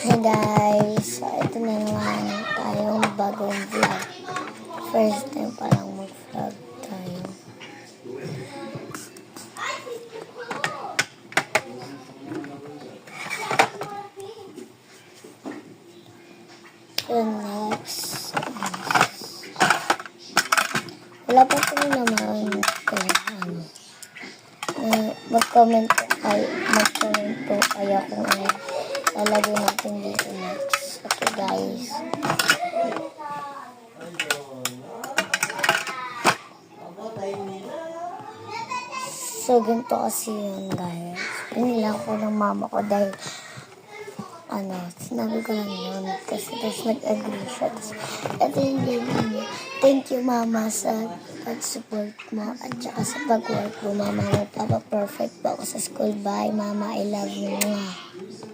Hey guys, so ito na naman tayong bagong vlog. First time palang mag-vlog tayo. So next, wala pa po naman kaya mag-comment po kayo kung ano lalagay natin dito next. Okay guys. So ganito kasi yun guys. Pinila ko ng mama ko dahil sinabi ko lang yun. Kasi tapos nag-agree siya. Tapos ito yung baby niya. Thank you mama sa pag-support mo at saka sa pag-work mo mama. Magpapa-perfect po ako sa school. Bye mama, I love you. Mwah.